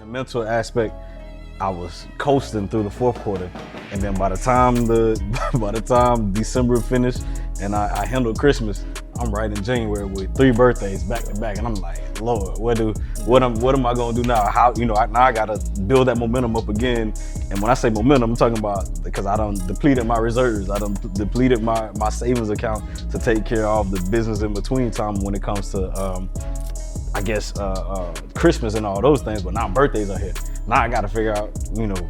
mental aspect, I was coasting through the fourth quarter, and then by the time December finished and I handled Christmas, I'm right in January with 3 birthdays back to back, and I'm like, Lord, what am I gonna do now? How, now I gotta build that momentum up again. And when I say momentum, I'm talking about because I done depleted my reserves, I done depleted my savings account to take care of the business in between time when it comes to Christmas and all those things. But now birthdays are here. Now I got to figure out,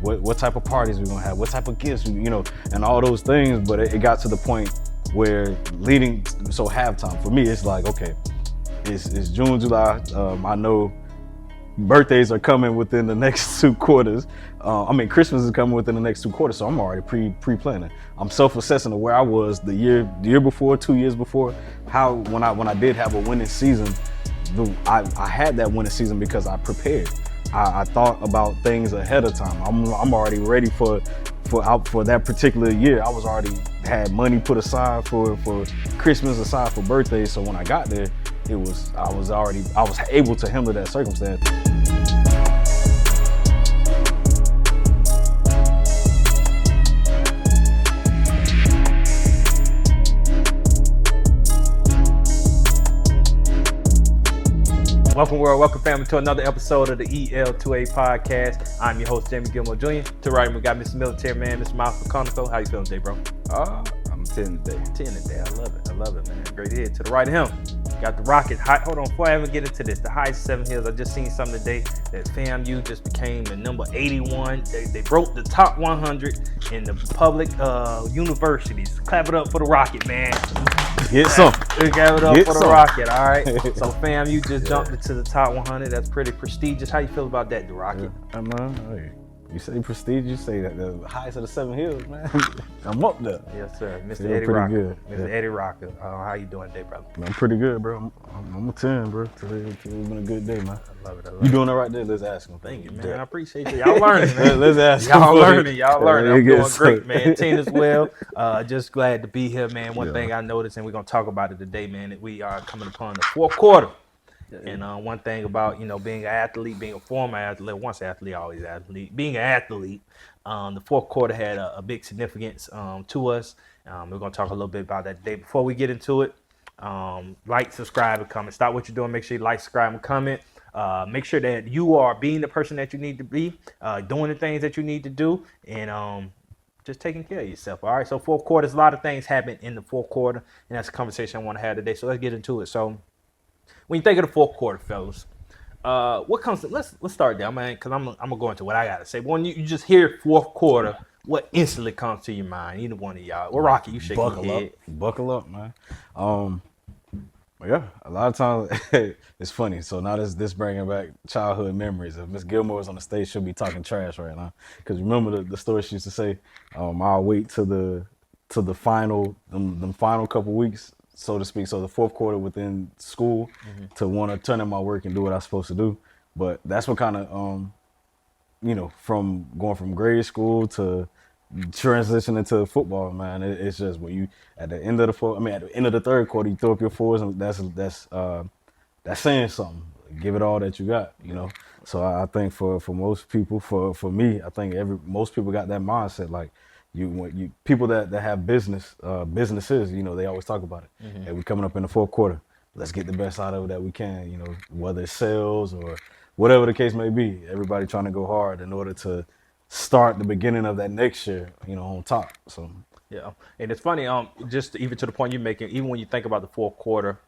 what type of parties we're gonna have, what type of gifts, and all those things. But it got to the point where halftime for me, it's like, okay, it's June, July. I know birthdays are coming within the next 2 quarters. Christmas is coming within the next 2 quarters, so I'm already pre-planning. I'm self-assessing to where I was the year before, 2 years before. How when I did have a winning season, I had that winning season because I prepared. I thought about things ahead of time. I'm already ready for that particular year. I was already had money put aside for Christmas, aside for birthdays. So when I got there, I was able to handle that circumstance. Welcome world, welcome family to another episode of the EL2A Podcast. I'm your host, Jamie Gilmore Jr. To right, we got Mr. Military Man, Mr. Miles McConico. How you feeling today, bro? I'm 10 today. 10 today, I love it, man. Great hit. To the right of him, got the Rocket. Hold on, before I even get into this, the highest 7 hills. I just seen something today that FAMU just became the number 81. They broke the top 100 in the public universities. Clap it up for the Rocket, man. Get some. Clap it up for the Rocket, all right? So FAMU just jumped into the top 100. That's pretty prestigious. How you feel about that, the Rocket? You say prestige, you say that the highest of the 7 hills, man. I'm up there. Yes, sir. Mr. Yeah, Eddie pretty Rocker. good. Mr. Eddie Rocker. How you doing today, brother? I'm pretty good, bro. I'm a 10, bro. Today's been a good day, man. I love it. You doing it right there? Let's ask him. Thank you, man. I appreciate you. Y'all learning, man. Let's ask him. Y'all learning. I'm doing great, man. 10 as well. Just glad to be here, man. One thing I noticed, and we're going to talk about it today, man, that we are coming upon the fourth quarter. And one thing about, being an athlete, being a former athlete, once athlete, always athlete, being an athlete, the fourth quarter had a big significance to us. We're going to talk a little bit about that today. Before we get into it, like, subscribe, and comment. Stop what you're doing. Make sure you like, subscribe, and comment. Make sure that you are being the person that you need to be, doing the things that you need to do, and just taking care of yourself. All right, so fourth quarter, a lot of things happen in the fourth quarter, and that's a conversation I want to have today. So let's get into it. So when you think of the fourth quarter, fellas, what comes to, let's start there, man, because I'm gonna go into what I gotta say. When you just hear fourth quarter, what instantly comes to your mind? Either one of y'all. Well, Rocky, you shaking your head. Buckle up, man. Yeah, a lot of times it's funny. So now this bringing back childhood memories. If Miss Gilmore was on the stage, she'll be talking trash right now. Because remember the story she used to say, I'll wait to the final, them final couple weeks, so to speak. So the fourth quarter within school to want to turn in my work and do what I'm supposed to do. But that's what kind of, from going from grade school to transitioning to football, man. It's just when you at the end of the third quarter, you throw up your fours, and that's saying something. Give it all that you got, So I think for most people, for me, I think most people got that mindset. Like you people that have businesses, they always talk about it. And we're coming up in the fourth quarter. Let's get the best out of it that we can, whether it's sales or whatever the case may be. Everybody trying to go hard in order to start the beginning of that next year, on top. So yeah, and it's funny, just even to the point you're making, even when you think about the fourth quarter,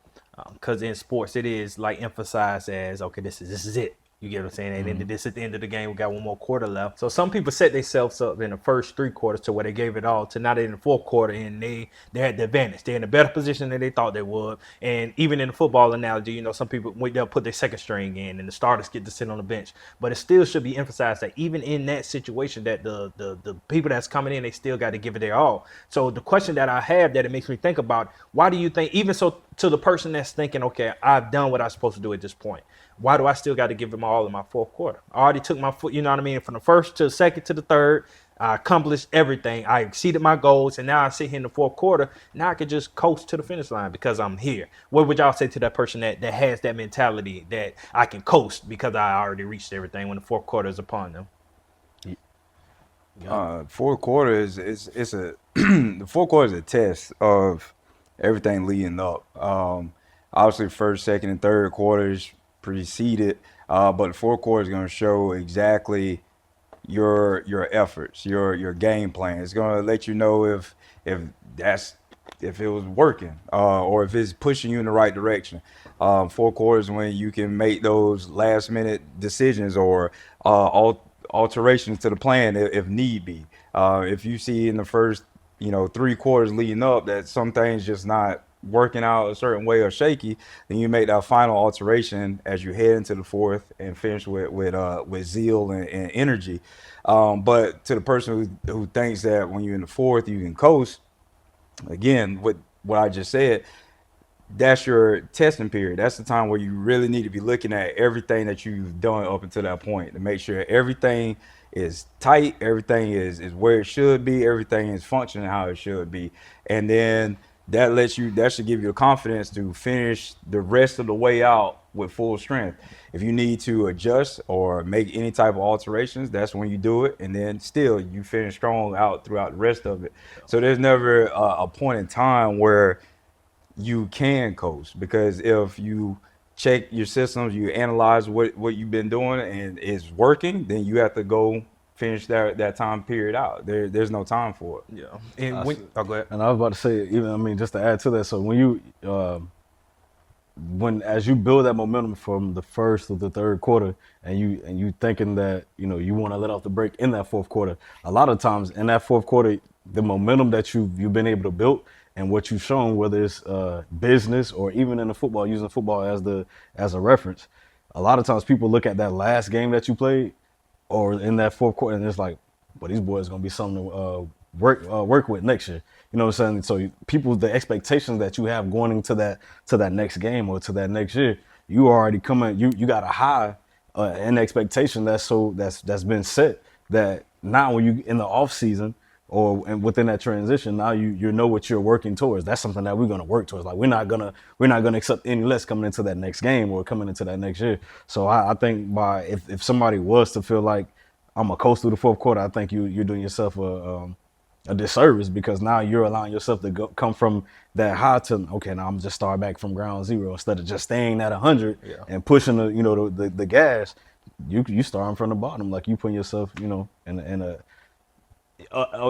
because in sports it is like emphasized as, okay, this is it. You get what I'm saying? And then at the end of the game, we got one more quarter left. So some people set themselves up in the first 3 quarters to where they gave it all to now they're in the fourth quarter and they're at the advantage. They're in a better position than they thought they would. And even in the football analogy, some people, they'll put their second string in and the starters get to sit on the bench. But it still should be emphasized that even in that situation that the people that's coming in, they still got to give it their all. So the question that I have that it makes me think about, why do you think, even so to the person that's thinking, okay, I've done what I'm supposed to do at this point, why do I still got to give them all in my fourth quarter? I already took my foot, from the first to the second to the third. I accomplished everything. I exceeded my goals, and now I sit here in the fourth quarter. Now I can just coast to the finish line because I'm here. What would y'all say to that person that has that mentality that I can coast because I already reached everything when the fourth quarter is upon them? Fourth quarter is it's a the fourth quarter is a test of everything leading up. Obviously, first, second, and third quarters preceded, but the fourth quarter is going to show exactly your efforts, your game plan. It's going to let you know if that's if it was working or if it's pushing you in the right direction. Fourth quarters when you can make those last minute decisions or alterations to the plan if need be. If you see in the first 3 quarters leading up that some things just not working out a certain way or shaky, then you make that final alteration as you head into the fourth and finish with zeal and energy. But to the person who thinks that when you're in the fourth you can coast, again, with what I just said, that's your testing period. That's the time where you really need to be looking at everything that you've done up until that point to make sure everything is tight, everything is where it should be, everything is functioning how it should be. And then that should give you the confidence to finish the rest of the way out with full strength. If you need to adjust or make any type of alterations, that's when you do it. And then still you finish strong out throughout the rest of it. So there's never a point in time where you can coast, because if you check your systems, you analyze what you've been doing and it's working, then you have to go finish that time period out. There's no time for it. Yeah. And go ahead. And I was about to say, just to add to that, so when you as you build that momentum from the first to the third quarter, and you thinking that you want to let off the brake in that fourth quarter, a lot of times in that fourth quarter, the momentum that you've been able to build and what you've shown, whether it's business or even in the football, using football as a reference, a lot of times people look at that last game that you played or in that fourth quarter, and it's like, well, these boys gonna be something to work with next year. You know what I'm saying? So the expectations that you have going into that next game or to that next year, you already coming. You got a high an expectation that's been set, that now when you in the off season and within that transition, now you know what you're working towards. That's something that we're gonna work towards. Like we're not gonna accept any less coming into that next game or coming into that next year. So I think if somebody was to feel like I'm a coast through the fourth quarter, I think you're doing yourself a disservice, because now you're allowing yourself to come from that high to, okay, now I'm just start back from ground zero instead of just staying at 100 and pushing the gas. You starting from the bottom, like you putting yourself in a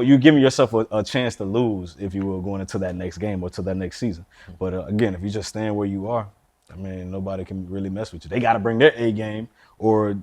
you giving yourself a chance to lose, if you will, going into that next game or to that next season. But again, if you just stand where you are, I mean, nobody can really mess with you. They got to bring their A game, or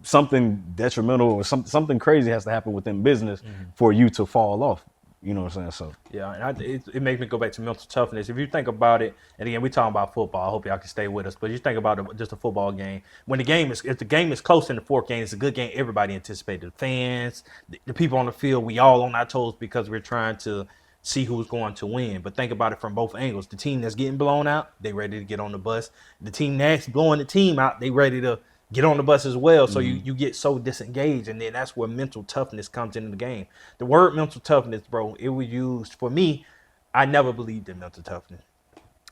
something detrimental or something crazy has to happen within business for you to fall off. You know what I'm saying? So yeah, and it makes me go back to mental toughness. If you think about it, and again, we're talking about football. I hope y'all can stay with us. But you think about just a football game. If the game is close in the fourth game, it's a good game. Everybody anticipated. The fans, the people on the field, we all on our toes because we're trying to see who's going to win. But think about it from both angles. The team that's getting blown out, they ready to get on the bus. The team that's blowing the team out, they ready to get on the bus as well. So you get so disengaged, and then that's where mental toughness comes into the game. The word mental toughness, bro, it was used for me. I never believed in mental toughness.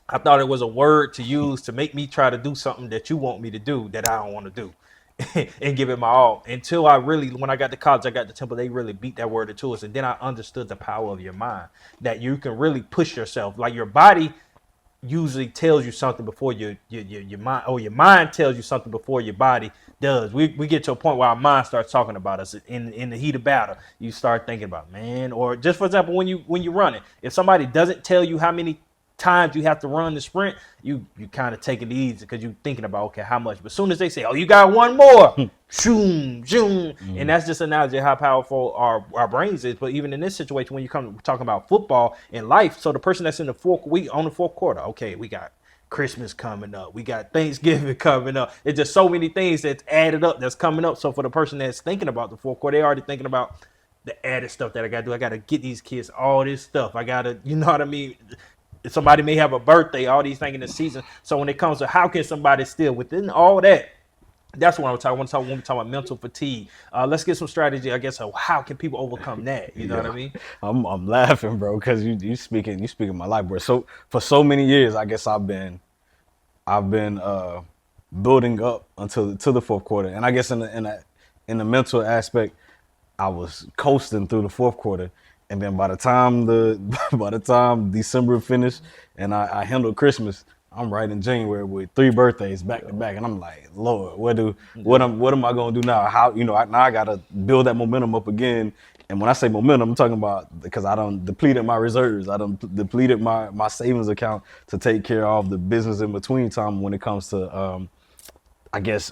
I thought it was a word to use to make me try to do something that you want me to do that I don't want to do. And give it my all, until when I got to college, I got to Temple, they really beat that word into us. And then I understood the power of your mind, that you can really push yourself. Like your body usually tells you something before your mind, or your mind tells you something before your body does. We get to a point where our mind starts talking about us in the heat of battle. You start thinking about, man, or just for example, when you run it, if somebody doesn't tell you how many times you have to run the sprint, you kind of take it easy because you're thinking about, okay, how much. But as soon as they say, oh, you got one more, shoom, shoom, and that's just an analogy of how powerful our brains is. But even in this situation, when you come talking about football and life, so the person that's in the fourth quarter, okay, we got Christmas coming up, we got Thanksgiving coming up. It's just so many things that's added up that's coming up. So for the person that's thinking about the fourth quarter, they already thinking about the added stuff that I got to do. I got to get these kids all this stuff. I got to, you know what I mean? Somebody may have a birthday, all these things in the season. So when it comes to how can somebody still within all that That's what I want to talk when we talk about mental fatigue. Let's get some strategy, I guess, of how can people overcome that? You know what I mean? I'm laughing, bro, because you speaking my life, bro. So for so many years, I guess I've been building up until to the fourth quarter, and I guess in the mental aspect, I was coasting through the fourth quarter, and then by the time by the time December finished, and I handled Christmas, I'm right in January with 3 birthdays back to back, and I'm like, Lord, what am I gonna do now? How now I gotta build that momentum up again. And when I say momentum, I'm talking about because I done depleted my reserves, I done depleted my savings account to take care of the business in between time when it comes to I guess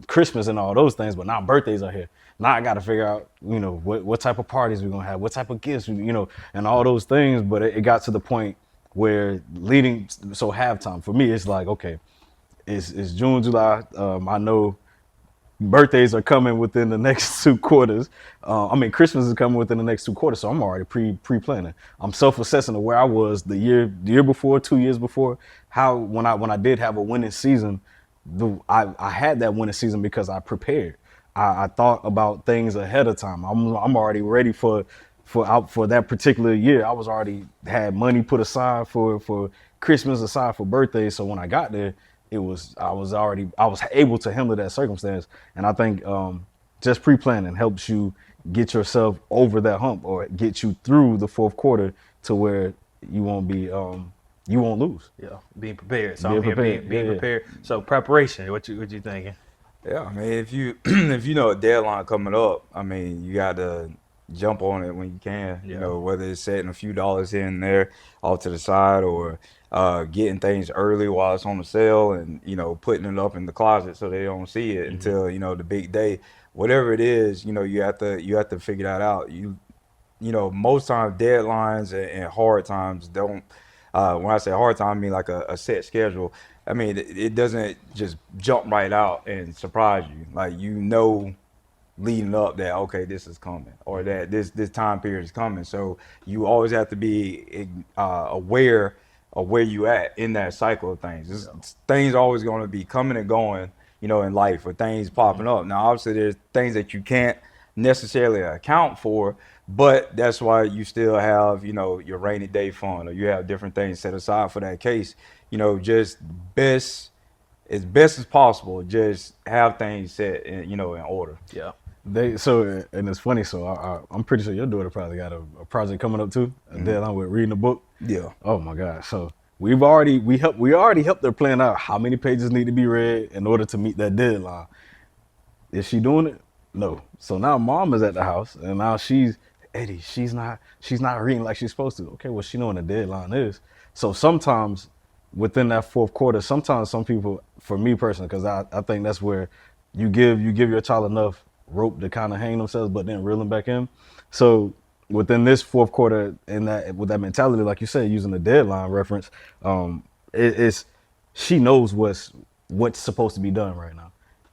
Christmas and all those things, but now birthdays are here. Now I got to figure out, what type of parties we're gonna have, what type of gifts, and all those things. But it got to the point where halftime for me, it's like, okay, it's June, July. I know birthdays are coming within the next 2 quarters. Christmas is coming within the next 2 quarters, so I'm already pre-planning. I'm self-assessing of where I was the year before, 2 years before. How when I did have a winning season, I had that winning season because I prepared. I thought about things ahead of time. I'm already ready for that particular year. I was already had money put aside for Christmas, aside for birthdays. So when I got there, I was able to handle that circumstance. And I think just pre-planning helps you get yourself over that hump or get you through the fourth quarter to where you won't lose. Yeah, being prepared. So Being I'm here prepared. being Yeah. prepared. So preparation. What you thinking? Yeah, I mean, if you if you know a deadline coming up, I mean, you got to jump on it when you can. Yeah. You know, whether it's setting a few dollars here and there off to the side, or getting things early while it's on the sale, and putting it up in the closet so they don't see it until the big day. Whatever it is, you have to figure that out. Most times deadlines and hard times don't. When I say hard time, I mean like a set schedule. I mean, it doesn't just jump right out and surprise you. Like, leading up that, okay, this is coming, or that this time period is coming. So you always have to be aware of where you at in that cycle of things. Things are always going to be coming and going, in life, or things popping up. Now, obviously, there's things that you can't necessarily account for, but that's why you still have, your rainy day fund, or you have different things set aside for that case. Just as best as possible, just have things set in order. Yeah. And it's funny. So I'm pretty sure your daughter probably got a project coming up too, a deadline with reading a book. Yeah. Oh my God. So we already helped her plan out how many pages need to be read in order to meet that deadline. Is she doing it? No. So now mom is at the house, and now she's not reading like she's supposed to. Okay, well, she know when the deadline is. So sometimes within that fourth quarter, sometimes some people, for me personally, because I think that's where you give your child enough rope to kind of hang themselves, but then reel them back in. So within this fourth quarter, with that mentality, like you said, using the deadline reference, she knows what's supposed to be done right now.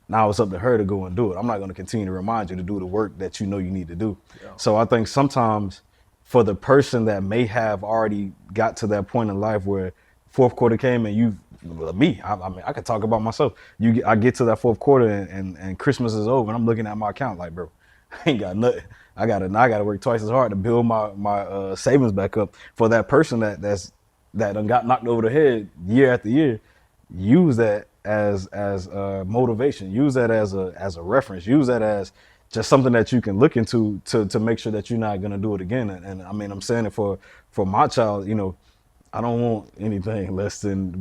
Now it's up to her to go and do it. I'm not going to continue to remind you to do the work that you know you need to do. Yeah. So I think sometimes for the person that may have already got to that point in life where fourth quarter came and I could talk about myself. I get to that fourth quarter and Christmas is over and I'm looking at my account like, bro, I ain't got nothing. I gotta work twice as hard to build my savings back up. For that person that done got knocked over the head year after year, use that as motivation. Use that as a reference. Use that as just something that you can look into to make sure that you're not gonna do it again. And I mean, I'm saying it for my child. I don't want anything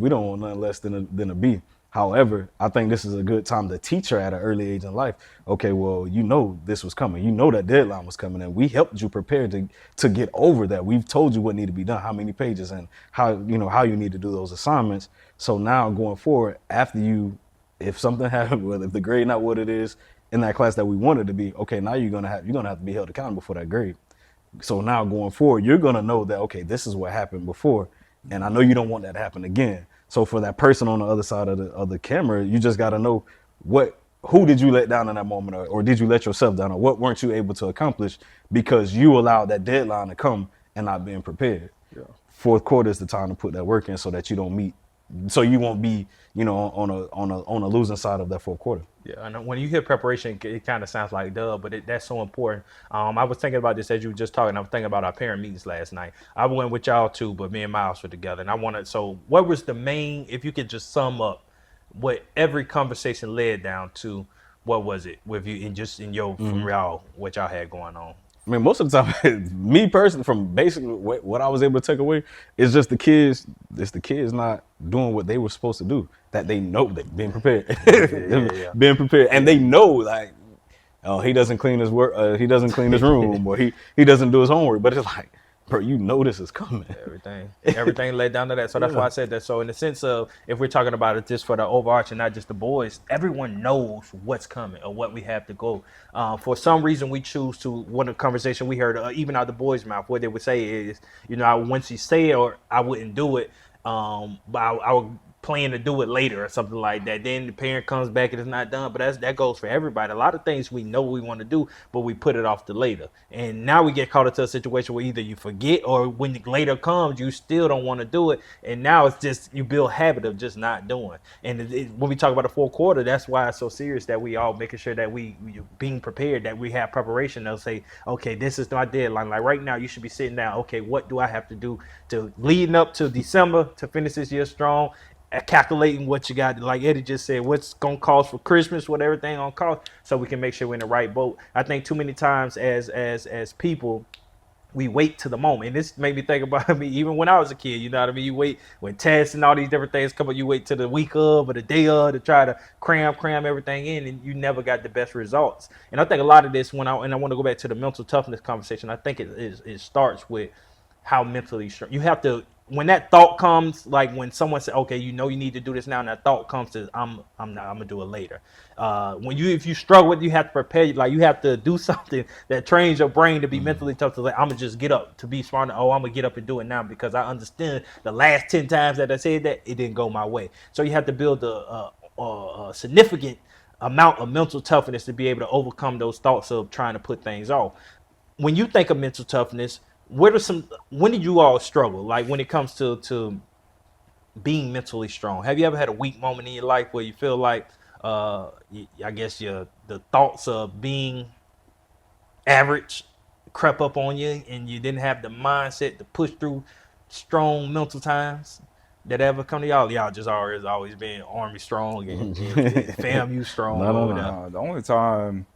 we don't want nothing less than a B. However, I think this is a good time to teach her at an early age in life. Okay, well, this was coming. That deadline was coming, and we helped you prepare to get over that. We've told you what needed to be done, how many pages, and how you need to do those assignments. So now going forward, if something happened, well, if the grade not what it is in that class that we wanted to be, okay, now you're gonna have to be held accountable for that grade. So now going forward, you're gonna know that, okay, this is what happened before, and I know you don't want that to happen again. So for that person on the other side of the camera, you just got to know who did you let down in that moment, or did you let yourself down, or what weren't you able to accomplish because you allowed that deadline to come and not being prepared. Yeah. Fourth quarter is the time to put that work in so that you won't be, on a losing side of that fourth quarter. Yeah, and when you hear preparation, it kind of sounds like duh, but that's so important. I was thinking about this as you were just talking. I was thinking about our parent meetings last night. I went with y'all too, but me and Miles were together, and I wanted. So, what was the main? If you could just sum up what every conversation led down to, what was it with you and just in your from y'all what y'all had going on? I mean, most of the time, me personally, from basically what I was able to take away, is just the kids. It's the kids not doing what they were supposed to do. That they know that being prepared, Yeah. being prepared, and they know like, oh, he doesn't clean his work, he doesn't clean his room, or he doesn't do his homework. But it's like, bro, you know this is coming. Everything led down to that. So that's why I said that. So in the sense of if we're talking about it just for the overarching, not just the boys, everyone knows what's coming or what we have to go. For some reason, we choose to. One of the conversation we heard, even out the boys' mouth, what they would say is, once you say it, or I wouldn't do it, but I would plan to do it later or something like that. Then the parent comes back and it's not done. But that goes for everybody. A lot of things we know we want to do, but we put it off to later. And now we get caught into a situation where either you forget or when later comes, you still don't want to do it. And now it's just you build habit of just not doing. And when we talk about the fourth quarter, that's why it's so serious that we all making sure that we being prepared, that we have preparation. They'll say, okay, this is my deadline. Like right now, you should be sitting down. Okay, what do I have to do to leading up to December to finish this year strong? Calculating what you got, like Eddie just said, what's gonna cost for Christmas, what everything gonna cost, so we can make sure we're in the right boat. I think too many times as people, we wait to the moment. And this made me think about me even when I was a kid. You know what I mean? You wait when tests and all these different things come up. You wait till the week of or the day of to try to cram everything in, and you never got the best results. And I think a lot of this, I want to go back to the mental toughness conversation. I think it starts with how mentally strong you have to. When that thought comes, like when someone says, "Okay, you need to do this now," and that thought comes to, "I'm not. I'm gonna do it later." If you struggle with, you have to prepare. Like you have to do something that trains your brain to be mentally tough. To like, I'm gonna just get up to be smart. Oh, I'm gonna get up and do it now because I understand the last 10 times that I said that it didn't go my way. So you have to build a significant amount of mental toughness to be able to overcome those thoughts of trying to put things off. When you think of mental toughness, when did you all struggle? Like when it comes to being mentally strong, have you ever had a weak moment in your life where you feel like, I guess the thoughts of being average crept up on you and you didn't have the mindset to push through strong mental times that ever come to y'all? Y'all just always been army strong and FAMU strong. The only time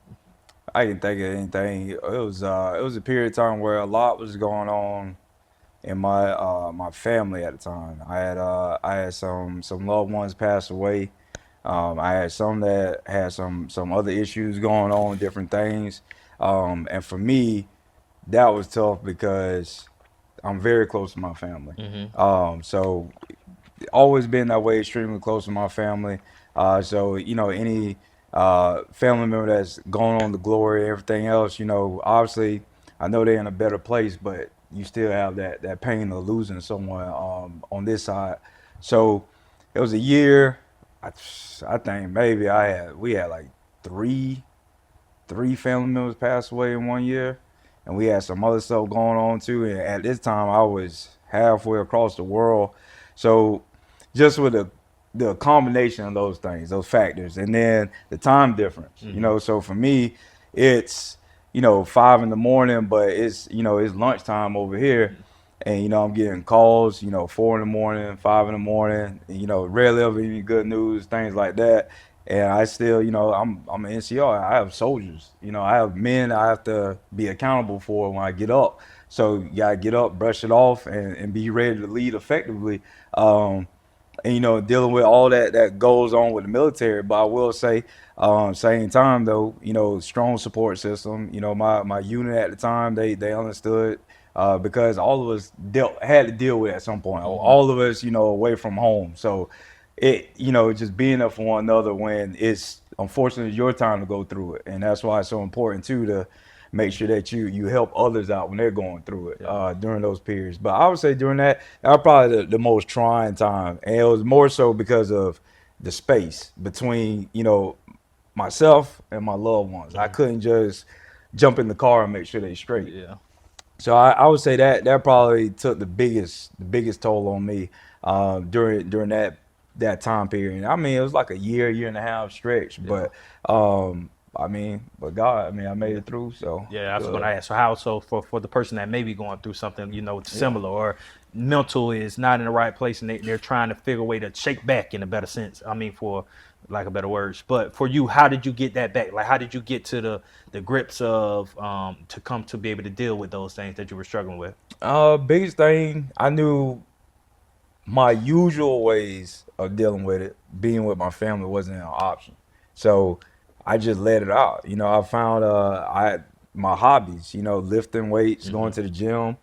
I can think of anything, it was a period of time where a lot was going on in my family at the time. I had some loved ones pass away. I had some that had some other issues going on, different things. And for me, that was tough because I'm very close to my family. So always been that way, extremely close to my family. So any family member that's going on the glory, everything else, obviously I know they're in a better place, but you still have that pain of losing someone on this side. So it was a year. I think maybe we had like three family members pass away in 1 year, and we had some other stuff going on too. And at this time, I was halfway across the world. So just with the combination of those things, those factors, and then the time difference, so for me, it's 5 a.m, but it's it's lunchtime over here, and I'm getting calls 4 a.m, 5 a.m, rarely ever any good news, things like that. And I still, I'm an NCR. I have soldiers. I have men I have to be accountable for when I get up. So you gotta get up, brush it off, and be ready to lead effectively. And dealing with all that goes on with the military. But I will say, same time though, strong support system. My unit at the time, they understood, because all of us had to deal with it at some point. All of us, away from home. So it, just being there for one another when it's unfortunately your time to go through it. And that's why it's so important too to make sure that you help others out when they're going through it during those periods. But I would say during that was probably the most trying time. And it was more so because of the space between, myself and my loved ones. I couldn't just jump in the car and make sure they straight. Yeah. So I would say that probably took the biggest toll on me during that that time period. I mean, it was like a year and a half stretch, but I mean, but God, I mean, I made it through. So Yeah, I was going to ask. So how? So for the person that may be going through something, similar or mental is not in the right place, and they're trying to figure a way to shake back in a better sense. I mean, for lack of better words. But for you, how did you get that back? Like, how did you get to the grips of to come to be able to deal with those things that you were struggling with? Biggest thing, I knew my usual ways of dealing with it, being with my family, wasn't an option. So I just let it out. I found my hobbies, lifting weights, going to the gym.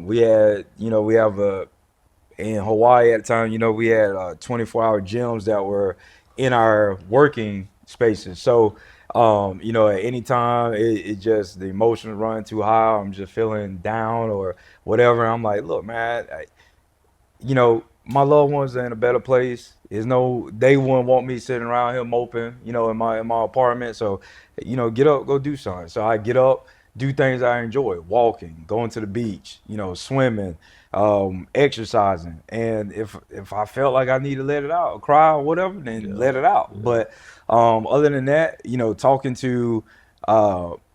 We have in Hawaii at the time, we had 24-hour gyms that were in our working spaces. So, at any time, it just, the emotions running too high, I'm just feeling down or whatever. I'm like, look, man, my loved ones are in a better place. They wouldn't want me sitting around here moping, in my apartment. So, get up, go do something. So I get up, do things I enjoy, walking, going to the beach, swimming, exercising. And if I felt like I need to let it out, cry or whatever, then let it out. Yeah. But other than that, talking to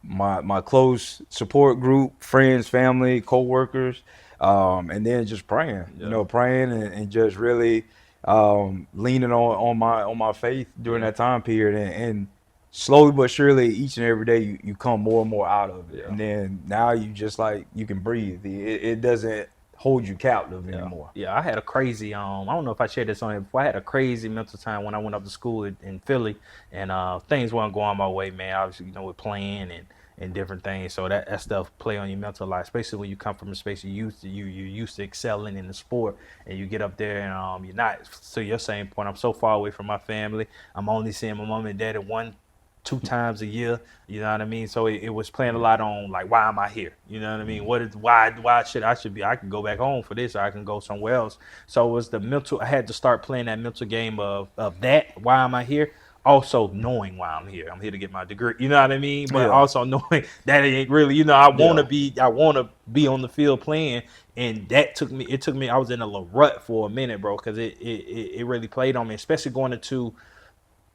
my close support group, friends, family, coworkers, and then just praying, praying and just really leaning on my faith during that time period, and slowly but surely, each and every day you come more and more out of it, and then now you just like you can breathe. It doesn't hold you captive anymore. Yeah, I had a crazy I don't know if I shared this on it before. I had a crazy mental time when I went up to school in Philly, and things weren't going my way, man. Obviously, with playing and different things. So that stuff play on your mental life, especially when you come from a space you're used to excelling in the sport, and you get up there and you're not. So your same point, I'm so far away from my family. I'm only seeing my mom and dad 1-2 times a year, you know what I mean? So it was playing a lot on like, why am I here? You know what I mean? Why should I be, I can go back home for this, or I can go somewhere else. So it was the mental, I had to start playing that mental game of that, why am I here? Also knowing why I'm here to get my degree, you know what I mean? But also knowing that it ain't really, I want to be on the field playing. And that took me, I was in a little rut for a minute, bro, because it really played on me, especially going into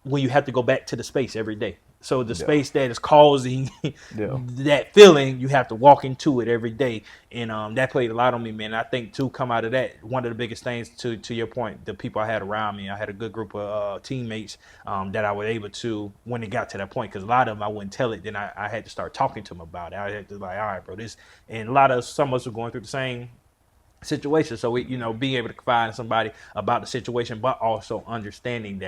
when you have to go back to the space every day. So the space that is causing that feeling, you have to walk into it every day. And that played a lot on me, man. I think, too, come out of that, one of the biggest things, to your point, the people I had around me, I had a good group of teammates that I was able to, when it got to that point, because a lot of them, I wouldn't tell it, then I had to start talking to them about it. I had to like, all right, bro, this. And some of us were going through the same situation. So, being able to confide in somebody about the situation, but also understanding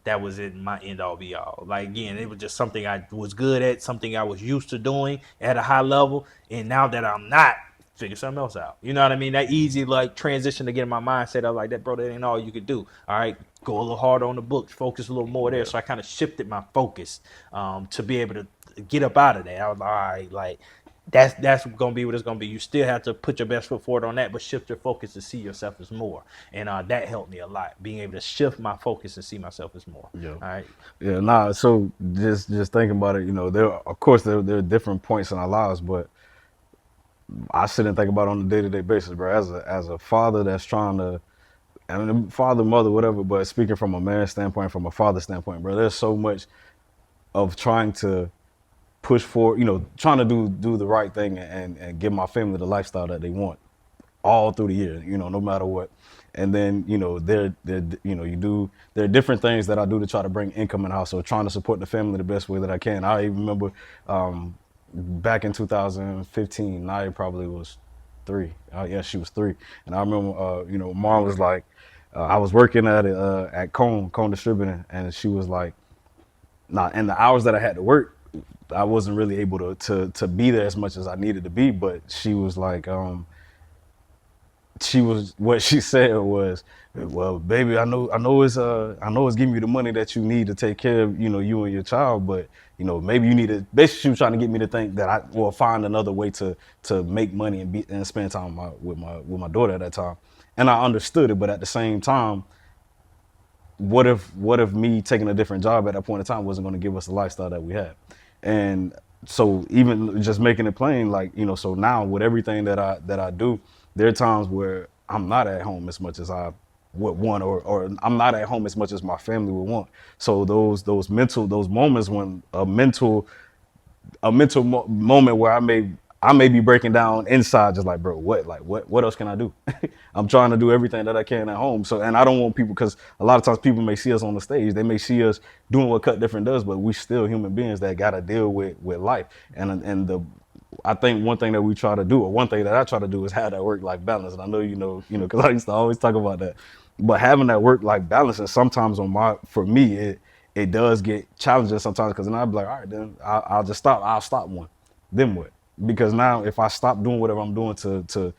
that was in my end all be all. Like, again, it was just something I was good at, something I was used to doing at a high level. And now that I'm not, figure something else out. You know what I mean? That easy like transition to get in my mindset. I was like, that, bro, that ain't all you could do. All right, go a little harder on the books, focus a little more there. So I kind of shifted my focus to be able to get up out of that. I was like, all right, like, that's gonna be what it's gonna be. You still have to put your best foot forward on that, but shift your focus to see yourself as more. And that helped me a lot, being able to shift my focus and see myself as more. Yeah. All right. Yeah. Nah. So just thinking about it, there are different points in our lives, but I sit and think about it on a day-to-day basis, bro. As a father that's trying to, father, mother, whatever, but speaking from a man's standpoint, from a father standpoint, bro, there's so much of trying to push forward, trying to do the right thing and give my family the lifestyle that they want all through the year, no matter what. And then, there are different things that I do to try to bring income in the house. So trying to support the family the best way that I can. I even remember back in 2015, Naya probably was 3. Yeah, she was 3. And I remember, Mom was like, I was working at Cone Distributing, and she was like, and the hours that I had to work, I wasn't really able to be there as much as I needed to be. But she was like, what she said was, well, baby, I know it's giving you the money that you need to take care of, you and your child, but maybe you need to. Basically, she was trying to get me to think that I will find another way to make money and spend time with my daughter at that time. And I understood it, but at the same time, what if me taking a different job at that point in time wasn't going to give us the lifestyle that we had? And so even just making it plain, like, so now with everything that I do, there are times where I'm not at home as much as I would want, or I'm not at home as much as my family would want. So those moments when moment where I may be breaking down inside, just like, bro, what else can I do? I'm trying to do everything that I can at home. So, and I don't want people, because a lot of times people may see us on the stage, they may see us doing what Cut Different does, but we still human beings that got to deal with life. I think one thing that we try to do, or one thing that I try to do, is have that work-life balance. And I know you know, because I used to always talk about that. But having that work-life balance, and sometimes for me, it does get challenging sometimes, because then I'll be like, all right, then I'll just stop. I'll stop one. Then what? Because now if I stop doing whatever I'm doing to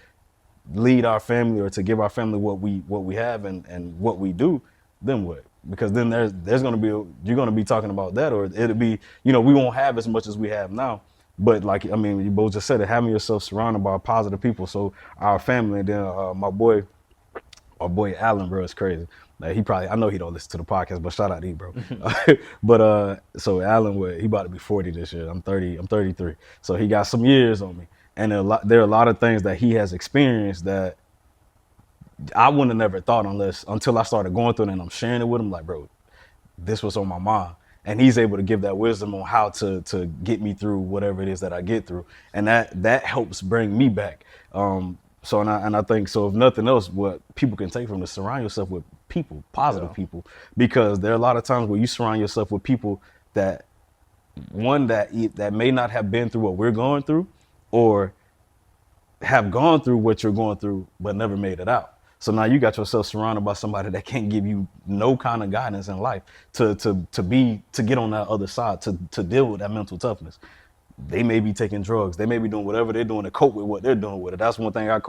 lead our family, or to give our family what we have and what we do, then what? Because then there's going to be you're going to be talking about that, or it'll be, we won't have as much as we have now. But like, I mean, you both just said it, having yourself surrounded by positive people. So our family, and then my boy Alan, bro, is crazy. Like, I know he don't listen to the podcast, but shout out to you, bro. But so Alan, he about to be 40 this year. I'm 33. So he got some years on me. And there are a lot of things that he has experienced that I wouldn't have never thought, until I started going through it, and I'm sharing it with him. Like, bro, this was on my mind. And he's able to give that wisdom on how to get me through whatever it is that I get through. And that helps bring me back. So I think, so if nothing else, what people can take from this, surround yourself with people, positive people, because there are a lot of times where you surround yourself with people that may not have been through what we're going through, or have gone through what you're going through but never made it out. So now you got yourself surrounded by somebody that can't give you no kind of guidance in life to get on that other side, to deal with that mental toughness. They may be taking drugs. They may be doing whatever they're doing to cope with what they're doing with it. That's one thing I'll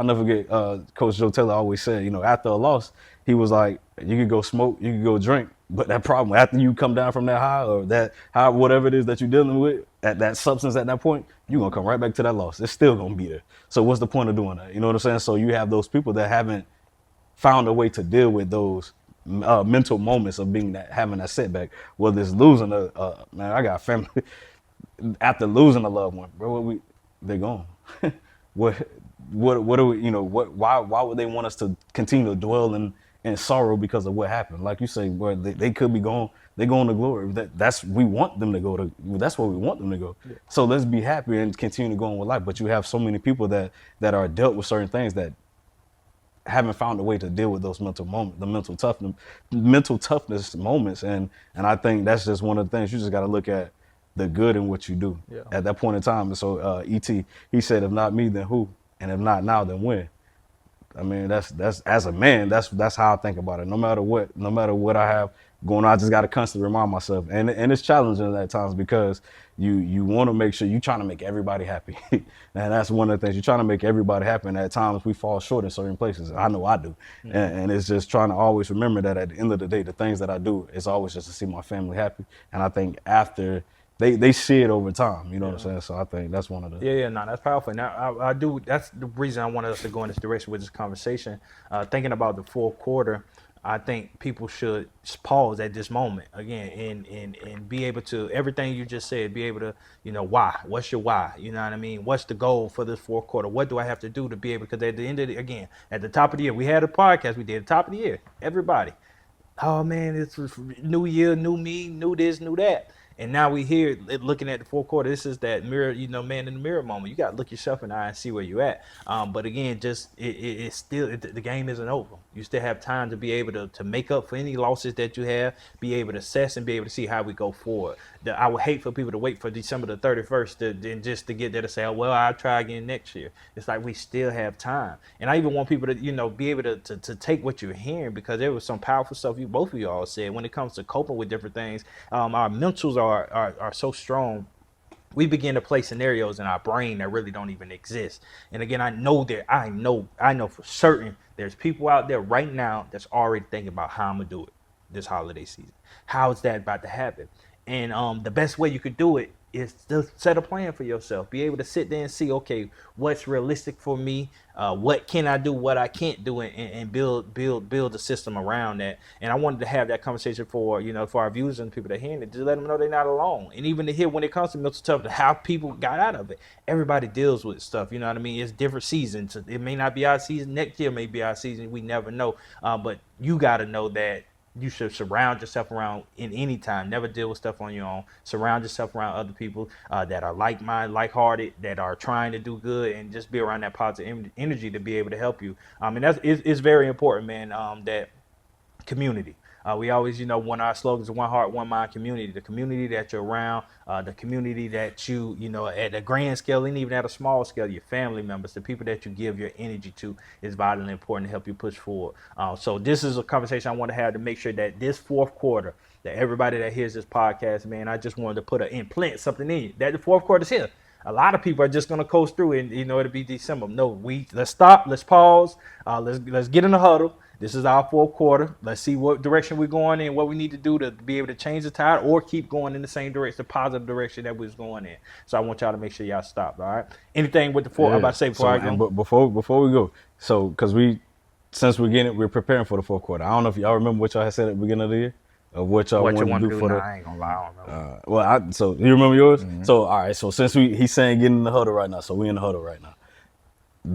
never forget, Coach Joe Taylor always said, after a loss, he was like, you could go smoke, you could go drink, but that problem, after you come down from that high, or that high, whatever it is that you're dealing with, at that substance at that point, you're going to come right back to that loss. It's still going to be there. So what's the point of doing that? You know what I'm saying? So you have those people that haven't found a way to deal with those mental moments of having that setback, whether it's losing man, I got family. After losing a loved one, bro, they're gone. what do we, why would they want us to continue to dwell in sorrow because of what happened? Like you say, where they could be gone, they going to glory. That's we want them to go to. That's where we want them to go. Yeah. So let's be happy and continue to go on with life. But you have so many people that are dealt with certain things that haven't found a way to deal with those mental moments, the mental toughness moments, and I think that's just one of the things. You just got to look at the good in what you do at that point in time. And so E.T., he said, if not me, then who? And if not now, then when? I mean, that's as a man, that's how I think about it. No matter what I have going on, I just got to constantly remind myself. And it's challenging at times, because you want to make sure you're trying to make everybody happy. And that's one of the things, you're trying to make everybody happy. And at times we fall short in certain places. I know I do. Mm-hmm. And it's just trying to always remember that at the end of the day, the things that I do is always just to see my family happy. And I think after they see it over time, you know what I'm saying? So I think that's one of the... Yeah, no, that's powerful. Now, I do, that's the reason I wanted us to go in this direction with this conversation. Thinking about the fourth quarter, I think people should pause at this moment again and be able to, everything you just said, be able to, why? What's your why? You know what I mean? What's the goal for this fourth quarter? What do I have to do to be able, because at the end of the, again, at the top of the year, we had a podcast we did at the top of the year, everybody. Oh man, it's new year, new me, new this, new that. And now we here looking at the fourth quarter. This is that mirror, man in the mirror moment. You got to look yourself in the eye and see where you're at. But again, just it's still, the game isn't over. You still have time to be able to make up for any losses that you have, be able to assess and be able to see how we go forward. I would hate for people to wait for December the 31st just to get there to say, oh, well, I'll try again next year. It's like we still have time. And I even want people to, be able to take what you're hearing, because there was some powerful stuff both of you all said when it comes to coping with different things. Our mentals are so strong. We begin to play scenarios in our brain that really don't even exist. And again, I know for certain there's people out there right now that's already thinking about how I'm gonna do it this holiday season. How is that about to happen? And the best way you could do it is to set a plan for yourself. Be able to sit there and see, okay, what's realistic for me, what can I do, what I can't do, and build a system around that. And I wanted to have that conversation for for our viewers and people that hear it, to let them know they're not alone. And even to hear when it comes to mental toughness, how people got out of it. Everybody deals with stuff. You know what I mean? It's different seasons. It may not be our season. Next year may be our season. We never know. But you got to know that you should surround yourself around in any time. Never deal with stuff on your own. Surround yourself around other people that are like-minded, like-hearted, that are trying to do good, and just be around that positive energy to be able to help you. And it's very important, man, that community. We always, one of our slogans is one heart, one mind community. The community that you're around, the community that you at a grand scale and even at a small scale, your family members, the people that you give your energy to is vitally important to help you push forward. So this is a conversation I want to have to make sure that this fourth quarter, that everybody that hears this podcast, man, I just wanted to implant something in you, that the fourth quarter is here. A lot of people are just going to coast through and, it'll be December. No, let's stop. Let's pause. Let's get in the huddle. This is our fourth quarter. Let's see what direction we're going in, what we need to do to be able to change the tide or keep going in the same direction, the positive direction that we was going in. So I want y'all to make sure y'all stop. All right. Anything with the fourth? I'm about to say before I go. But before we go, so because since we're preparing for the fourth quarter. I don't know if y'all remember what y'all had said at the beginning of the year. Of what y'all want to do for the. I ain't gonna lie, I don't remember. So you remember yours? Mm-hmm. So all right. So since he's saying get in the huddle right now, so we in the huddle right now.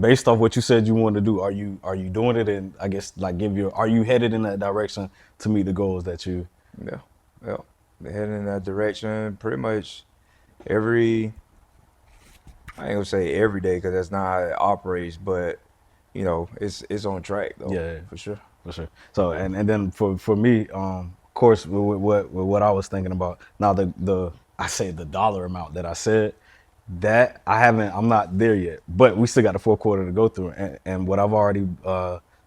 Based off what you said you wanted to do, are you doing it? And I guess are you headed in that direction to meet the goals that you? Yeah, heading in that direction pretty much I ain't gonna say every day because that's not how it operates, but it's on track though. Yeah, for sure. So and then for me, of course, with what I was thinking about now, I say the dollar amount that I said. That I'm not there yet, but we still got the fourth quarter to go through. And what I've already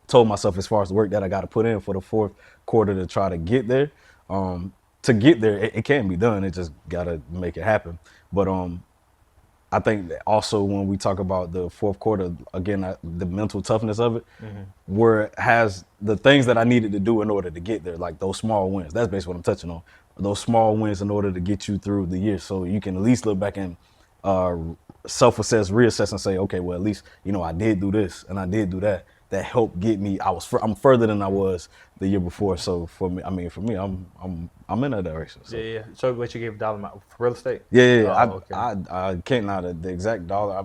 told myself as far as the work that I got to put in for the fourth quarter to try to get there, it can be done. It just got to make it happen. But I think that also when we talk about the fourth quarter, again, the mental toughness of it, mm-hmm. where it has the things that I needed to do in order to get there, like those small wins. That's basically what I'm touching on. Those small wins in order to get you through the year. So you can at least look back and self-assess, reassess, and say, okay, well, at least I did do this and I did do that. That helped get me. I'm further than I was the year before. So for me, I'm in that direction. So. Yeah. So what you gave dollar amount for real estate? Yeah. Oh, okay. I can't know the exact dollar. I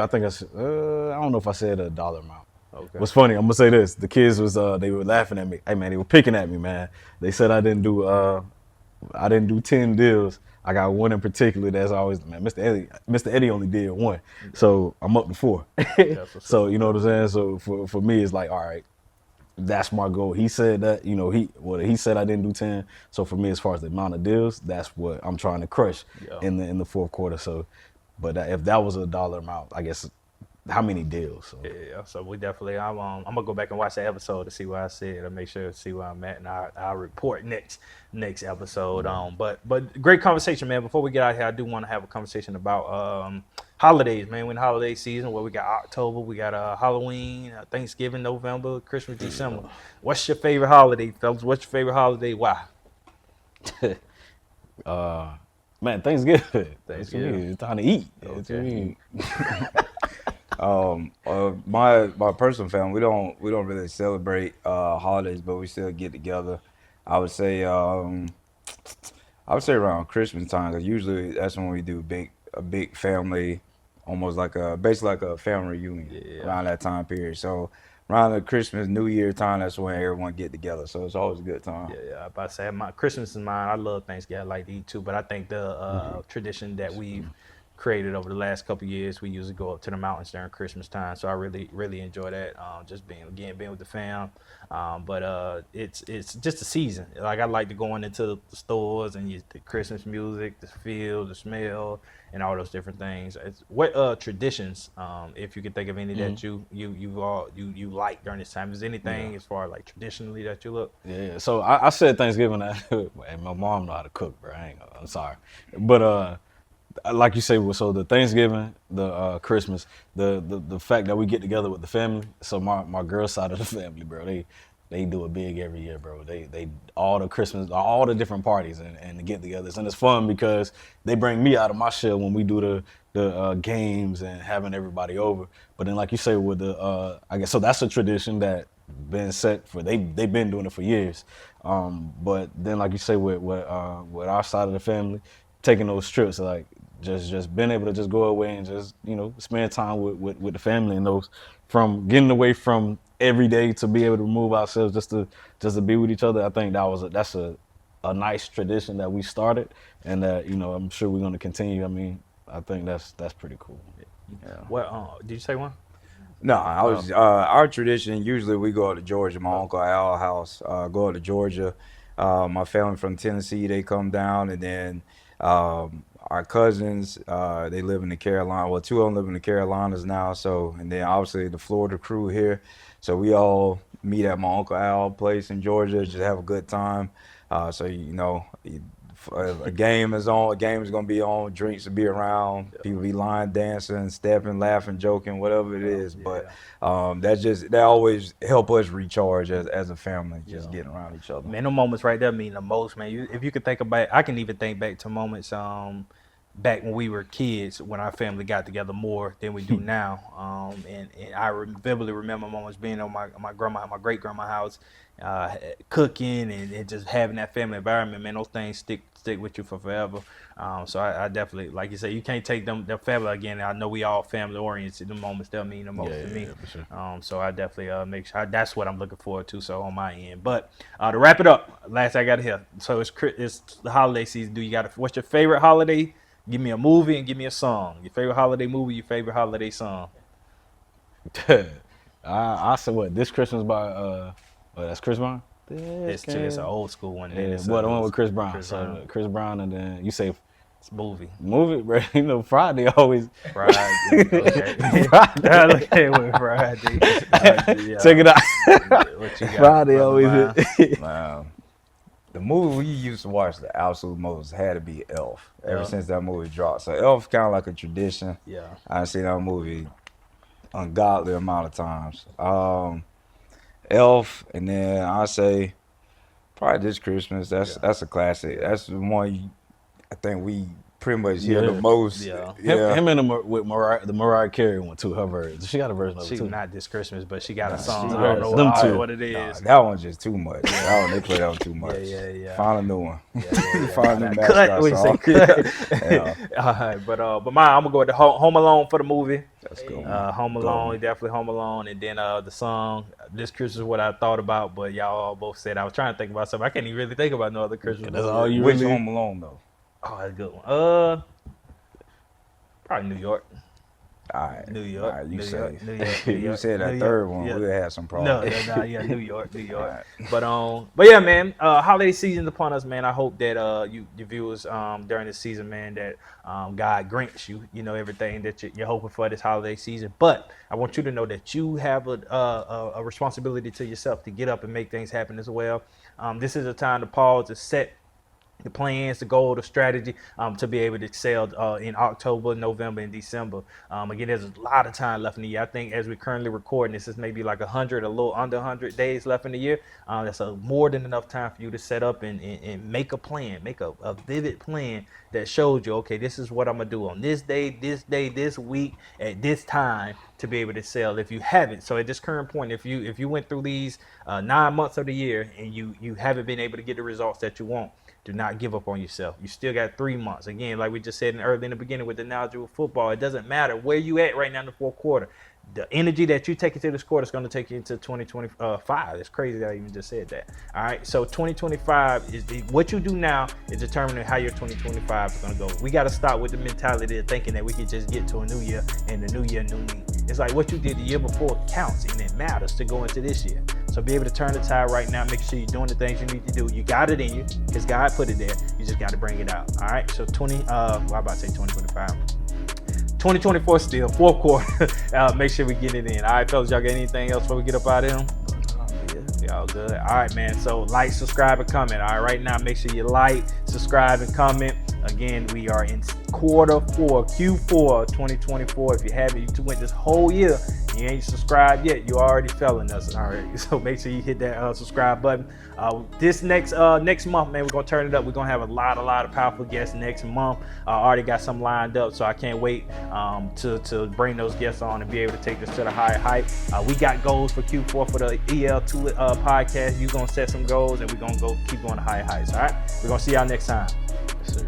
think I don't know if I said a dollar amount. Okay. What's funny? I'm gonna say this. The kids they were laughing at me. Hey man, they were picking at me, man. They said I didn't do 10 deals. I got one in particular that's always, man, Mr. Eddie only did one. So I'm up to 4. So you know what I'm saying? So for me, it's like, all right, that's my goal. He said that, he said I didn't do 10. So for me, as far as the amount of deals, that's what I'm trying to crush in the fourth quarter. So, but if that was a dollar amount, I guess, how many deals? So. Yeah, so we definitely, I'm gonna go back and watch the episode to see what I said and make sure to see where I'm at, and I'll report next episode. But great conversation, man. Before we get out here, I do want to have a conversation about holidays, man. We're in holiday season where we got October, we got Halloween, Thanksgiving, November, Christmas, December. What's your favorite holiday, fellas? What's your favorite holiday? Why? Man, Thanksgiving. It's time to eat. Okay. My personal family, we don't really celebrate holidays, but we still get together. I would say around Christmas time, because usually that's when we do a big family, almost basically like a family reunion around that time period. So around the Christmas, New Year time, that's when everyone get together. So it's always a good time. Yeah. I'm about to say my Christmas is mine. I love Thanksgiving. I like to eat too, but I think the tradition that we've created over the last couple of years, we usually go up to the mountains during Christmas time. So I really enjoy that. Just being with the fam. But it's just a season. Like I like to go into the stores and the Christmas music, the feel, the smell, and all those different things. What traditions, if you could think of any that you like during this time? Is there anything as far as like traditionally that you look? Yeah. So I said Thanksgiving. And my mom know how to cook, bro. I'm sorry, but like you say, so the Thanksgiving, the Christmas, the fact that we get together with the family. So my girl side of the family, bro, they do it big every year, bro. They all the Christmas, all the different parties and the get-togethers, and it's fun because they bring me out of my shell when we do the games and having everybody over. But then, like you say, with the I guess so that's a tradition that been set for they've been doing it for years. But then, like you say, with our side of the family, taking those trips, like just being able to just go away and just spend time with the family and those from getting away from every day to be able to remove ourselves just to be with each other. I think that's a nice tradition that we started and that I'm sure we're going to continue. I mean, I think that's pretty cool. Yeah. Well, did you say one? No, I was our tradition. Usually we go to Georgia. My uncle Al house. Go to Georgia. My family from Tennessee, they come down, and then our cousins, they live in the Carolinas. Well, two of them live in the Carolinas now. So, and then obviously the Florida crew here. So we all meet at my uncle Al's place in Georgia, just have a good time. So a game is on, a game is gonna be on, drinks will be around, people be line dancing, stepping, laughing, joking, whatever it is. But that always help us recharge as a family, just getting around each other. Man, the moments right there mean the most, man. If you could think about it, I can even think back to moments back when we were kids, when our family got together more than we do now. And I vividly remember moments being on my great grandma's house, cooking and just having that family environment. Man, those things stick with you for forever. So I definitely, like you say, you can't take their family again. I know we all family oriented. The moments they'll mean the most to me. For sure. So I definitely make sure that's what I'm looking forward to. So on my end, but to wrap it up, last I got to hear. So it's the holiday season. What's your favorite holiday? Give me a movie and give me a song. Your favorite holiday movie, your favorite holiday song. I said what? This Christmas by that's Chris Brown. It's an old school one. Yeah, the one with Chris Brown. Chris Brown, and then you say it's movie, bro. Friday always. Friday. Okay. Friday. With Friday. Check it out. What you got, Friday always. Wow. The movie we used to watch the absolute most had to be Elf. Ever since that movie dropped. So Elf kind of like a tradition. Yeah. I've seen that movie ungodly amount of times. Elf, and then I say probably this Christmas. That's a classic. That's the one I think we pretty much hear the most. Yeah. Him and with the Mariah Carey one too. Her version. She got a version of it too. She's not this Christmas, but she got a song. I don't know what it is. That one's just too much. That one, they play that one too much. Yeah. Find a new one. Find a new mascot song. All right, but I'm gonna go with the Home Alone for the movie. That's good. Home Alone, definitely Home Alone, and then the song This Christmas is what I thought about, but y'all all both said I was trying to think about something. I can't even really think about no other Christmas. That's all you Which really. Home Alone though? Oh, that's a good one. Probably New York. All right. New York. All right, New York. You said that third one, we would have had some problems. No, New York. Right. But yeah, man, holiday season's upon us, man. I hope that your viewers during this season, man, that God grants you, everything that you're hoping for this holiday season. But I want you to know that you have a responsibility to yourself to get up and make things happen as well. This is a time to pause, to set the plans, the goal, the strategy to be able to excel in October, November, and December. Again, there's a lot of time left in the year. I think as we're currently recording, this is maybe like 100, a little under 100 days left in the year. That's more than enough time for you to set up and make a plan, make a vivid plan that shows you, okay, this is what I'm going to do on this day, this week, at this time to be able to sell if you haven't. So at this current point, if you went through these 9 months of the year and you haven't been able to get the results that you want, do not give up on yourself. You still got 3 months. Again, like we just said early in the beginning with the analogy with football, it doesn't matter where you at right now in the fourth quarter. The energy that you take into this quarter is going to take you into 2025. It's crazy that I even just said that. All right, so 2025 is what you do now is determining how your 2025 is going to go. We got to stop with the mentality of thinking that we can just get to a new year and the new year, new me. It's like what you did the year before counts and it matters to go into this year. So be able to turn the tide right now. Make sure you're doing the things you need to do. You got it in you because God put it there. You just got to bring it out. All right. So 2025. 2024 still, fourth quarter. Make sure we get it in. All right, fellas, y'all got anything else before we get up out of here? Y'all good? All right, man. So like, subscribe, and comment. All right, right now, make sure you like, subscribe, and comment. Again, again, we are in Q4 2024. If you haven't, you went this whole year, you ain't subscribed yet, you already failing us already. So make sure you hit that subscribe button. This next month, man, we're gonna turn it up. We're gonna have a lot of powerful guests next month. I already got some lined up, so I can't wait to bring those guests on and be able to take this to the higher height. We got goals for Q4 for the EL2A Podcast. You're gonna set some goals, and we're gonna keep going to higher heights. All right, we're gonna see y'all next time. Yes, sir.